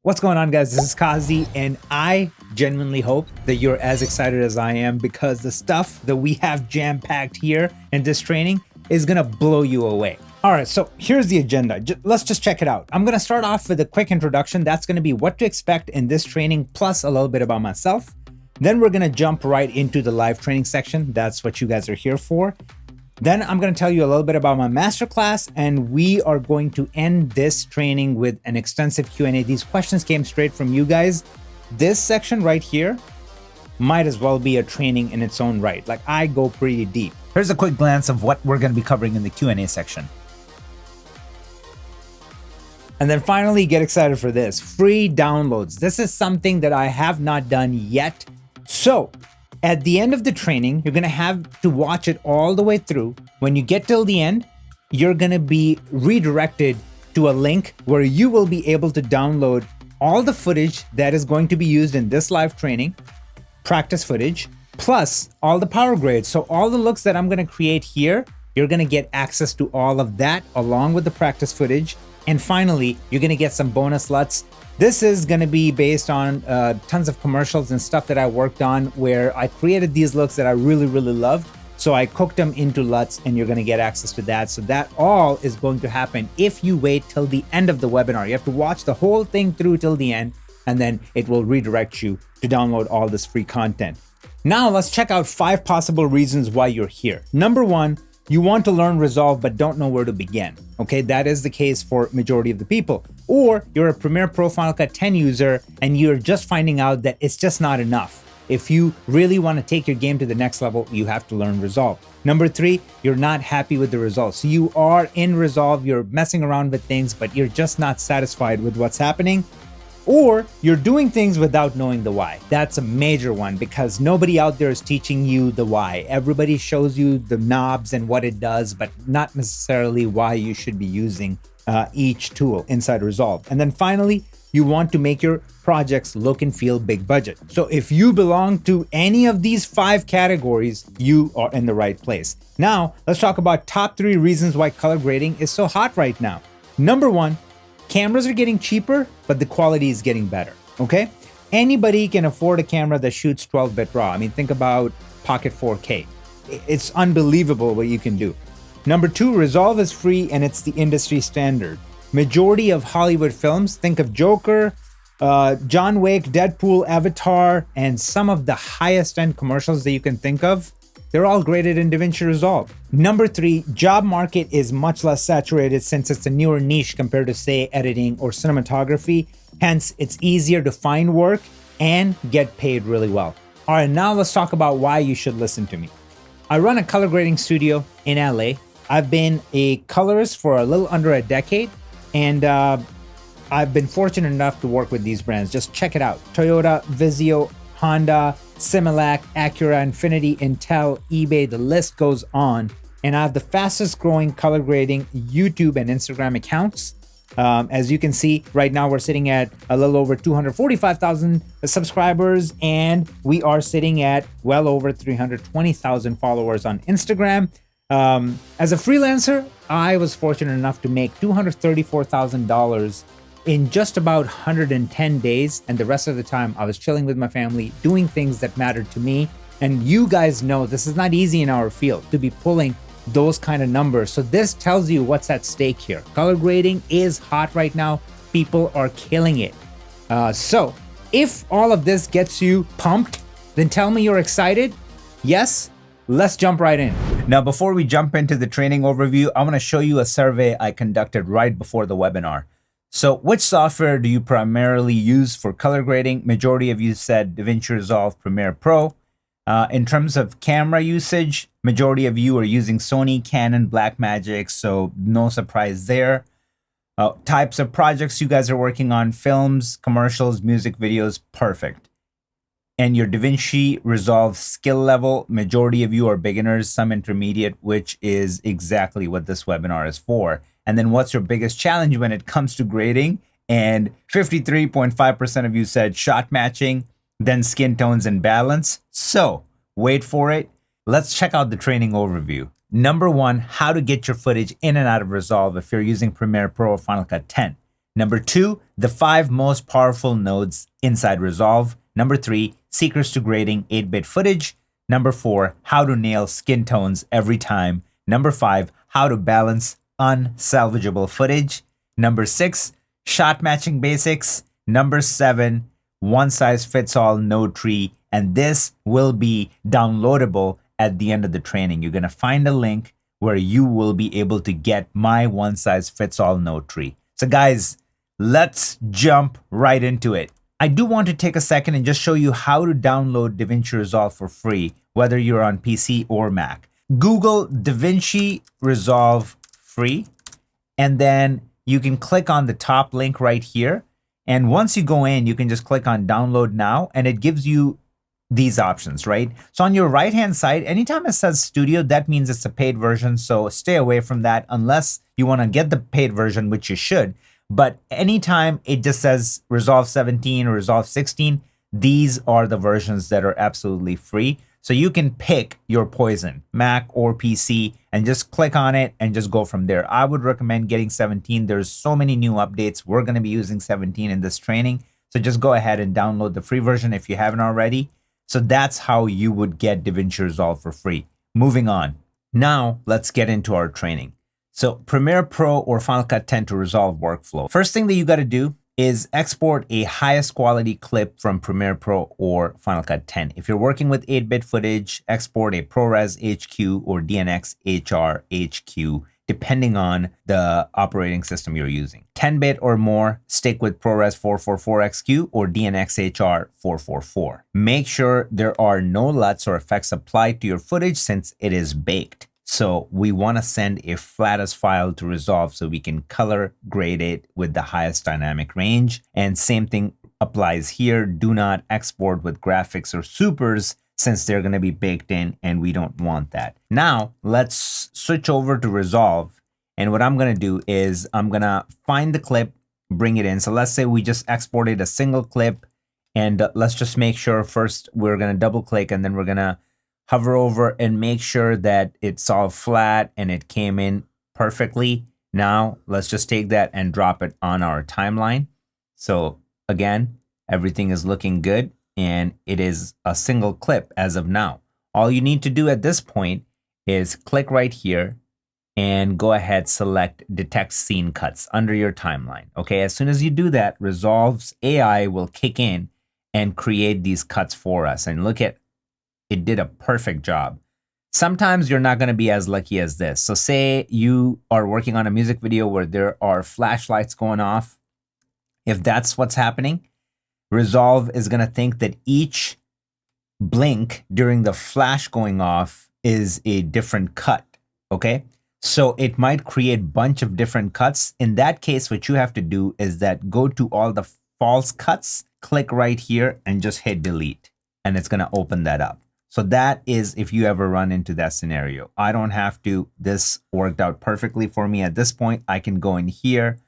What's going on, guys? This is Kazi, and I genuinely hope that you're as excited as I am because the stuff that we have jam-packed here in this training is gonna blow you away. All right, so here's the agenda. Let's just check it out. I'm gonna start off with a quick introduction. That's gonna be what to expect in this training, plus a little bit about myself. Then we're gonna jump right into the live training section. That's what you guys are here for. Then I'm going to tell you a little bit about my masterclass, and we are going to end this training with an extensive Q&A. These questions came straight from you guys. This section right here might as well be a training in its own right. Like, I go pretty deep. Here's a quick glance of what we're going to be covering in the Q&A section. And then finally, get excited for this. Free downloads. This is something that I have not done yet. So at the end of the training, you're gonna have to watch it all the way through. When you get till the end, you're gonna be redirected to a link where you will be able to download all the footage that is going to be used in this live training, practice footage, plus all the power grades. So all the looks that I'm gonna create here, you're gonna get access to all of that along with the practice footage. And finally, you're gonna get some bonus LUTs. This is going to be based on tons of commercials and stuff that I worked on where I created these looks that I really loved. So I cooked them into LUTs, and you're going to get access to that. So that all is going to happen if you wait till the end of the webinar. You have to watch the whole thing through till the end, and then it will redirect you to download all this free content. Now let's check out 5 possible reasons why you're here. Number 1, you want to learn Resolve but don't know where to begin. Okay, that is the case for majority of the people. Or you're a Premiere Pro Final Cut 10 user and you're just finding out that it's just not enough. If you really want to take your game to the next level, you have to learn Resolve. Number 3, you're not happy with the results. So you are in Resolve, you're messing around with things, but you're just not satisfied with what's happening. Or you're doing things without knowing the why. That's a major one because nobody out there is teaching you the why. Everybody shows you the knobs and what it does, but not necessarily why you should be using each tool inside Resolve. And then finally, you want to make your projects look and feel big budget. So if you belong to any of these 5 categories, you are in the right place. Now, let's talk about top 3 reasons why color grading is so hot right now. Number 1, cameras are getting cheaper, but the quality is getting better, okay? Anybody can afford a camera that shoots 12-bit RAW. I mean, think about Pocket 4K. It's unbelievable what you can do. Number 2, Resolve is free and it's the industry standard. Majority of Hollywood films, think of Joker, John Wick, Deadpool, Avatar, and some of the highest end commercials that you can think of, they're all graded in DaVinci Resolve. Number 3, job market is much less saturated since it's a newer niche compared to, say, editing or cinematography. Hence, it's easier to find work and get paid really well. All right, now let's talk about why you should listen to me. I run a color grading studio in LA. I've been a colorist for a little under a decade, and I've been fortunate enough to work with these brands. Just check it out. Toyota, Vizio, Honda, Similac, Acura, Infinity, Intel, eBay, the list goes on. And I have the fastest growing color grading YouTube and Instagram accounts. As you can see, right now we're sitting at a little over 245,000 subscribers, and we are sitting at well over 320,000 followers on Instagram. As a freelancer, I was fortunate enough to make $234,000 in just about 110 days, and the rest of the time I was chilling with my family, doing things that mattered to me. And you guys know this is not easy in our field to be pulling those kind of numbers. So this tells you what's at stake here. Color grading is hot right now. People are killing it. So if all of this gets you pumped, then tell me you're excited. Yes, let's jump right in. Now, before we jump into the training overview, I want to show you a survey I conducted right before the webinar. So which software do you primarily use for color grading? Majority of you said DaVinci Resolve, Premiere Pro. In terms of camera usage, majority of you are using Sony, Canon, Blackmagic, so no surprise there. Types of projects you guys are working on: films, commercials, music videos, perfect. And your DaVinci Resolve skill level, majority of you are beginners, some intermediate, which is exactly what this webinar is for. And then what's your biggest challenge when it comes to grading? And 53.5% of you said shot matching, then skin tones and balance. So wait for it. Let's check out the training overview. Number 1, how to get your footage in and out of Resolve if you're using Premiere Pro or Final Cut 10. Number 2, the 5 most powerful nodes inside Resolve. Number 3, secrets to grading 8-bit footage. Number 4, how to nail skin tones every time. Number 5, how to balance unsalvageable footage. Number 6, shot matching basics. Number 7, one size fits all node tree. And this will be downloadable at the end of the training. You're going to find a link where you will be able to get my one size fits all node tree. So guys, let's jump right into it. I do want to take a second and just show you how to download DaVinci Resolve for free, whether you're on PC or Mac. Google DaVinci Resolve free, and then you can click on the top link right here. And once you go in, you can just click on download now, and it gives you these options, right? So on your right-hand side, anytime it says studio, that means it's a paid version. So stay away from that unless you want to get the paid version, which you should. But anytime it just says Resolve 17 or Resolve 16, these are the versions that are absolutely free. So you can pick your poison, Mac or PC, and just click on it and just go from there. I would recommend getting 17. There's so many new updates. We're going to be using 17 in this training. So just go ahead and download the free version if you haven't already. So that's how you would get DaVinci Resolve for free. Moving on. Now let's get into our training. So Premiere Pro or Final Cut 10 to Resolve workflow. First thing that you got to do is export a highest quality clip from Premiere Pro or Final Cut 10. If you're working with 8-bit footage, export a ProRes HQ or DNX HR HQ, depending on the operating system you're using. 10-bit or more, stick with ProRes 444XQ or DNX HR 444. Make sure there are no LUTs or effects applied to your footage since it is baked. So we want to send a flattest file to Resolve so we can color grade it with the highest dynamic range. And same thing applies here. Do not export with graphics or supers since they're going to be baked in and we don't want that. Now let's switch over to Resolve. And what I'm going to do is I'm going to find the clip, bring it in. So let's say we just exported a single clip, and let's just make sure first we're going to double click and then we're going to hover over and make sure that it's all flat and it came in perfectly. Now let's just take that and drop it on our timeline. So again, everything is looking good and it is a single clip as of now. All you need to do at this point is click right here and go ahead, select detect scene cuts under your timeline. Okay, as soon as you do that, Resolve's AI will kick in and create these cuts for us. And look at, it did a perfect job. Sometimes you're not going to be as lucky as this. So say you are working on a music video where there are flashlights going off. If that's what's happening, Resolve is going to think that each blink during the flash going off is a different cut. Okay, so it might create a bunch of different cuts. In that case, what you have to do is that go to all the false cuts, click right here and just hit delete, and it's going to open that up. So that is if you ever run into that scenario. I don't have to. This worked out perfectly for me at this point. I can go in here.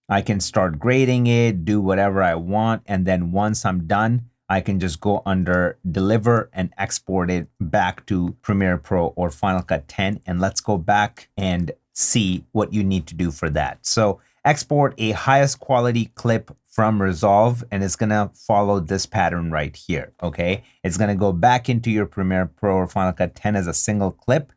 I can start grading it, do whatever I want. And then once I'm done, I can just go under deliver and export it back to Premiere Pro or Final Cut 10. And let's go back and see what you need to do for that. So export a highest quality clip from Resolve, and it's gonna follow this pattern right here, okay? It's gonna go back into your Premiere Pro or Final Cut 10 as a single clip,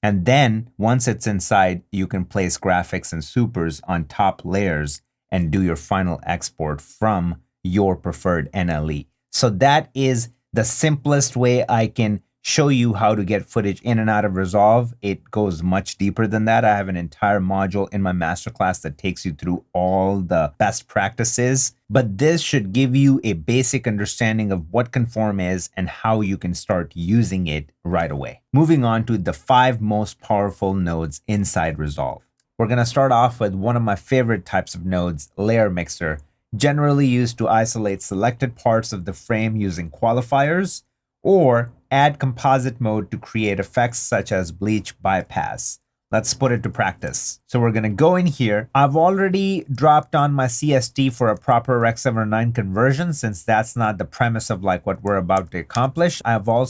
and then once it's inside, you can place graphics and supers on top layers and do your final export from your preferred NLE. So that is the simplest way I can show you how to get footage in and out of Resolve. It goes much deeper than that. I have an entire module in my masterclass that takes you through all the best practices, but this should give you a basic understanding of what Conform is and how you can start using it right away. Moving on to the 5 most powerful nodes inside Resolve. We're going to start off with one of my favorite types of nodes, Layer Mixer, generally used to isolate selected parts of the frame using qualifiers, or add composite mode to create effects such as bleach bypass. Let's put it to practice. So we're going to go in here. I've already dropped on my CST for a proper Rec 709 conversion, since that's not the premise of like what we're about to accomplish. I've also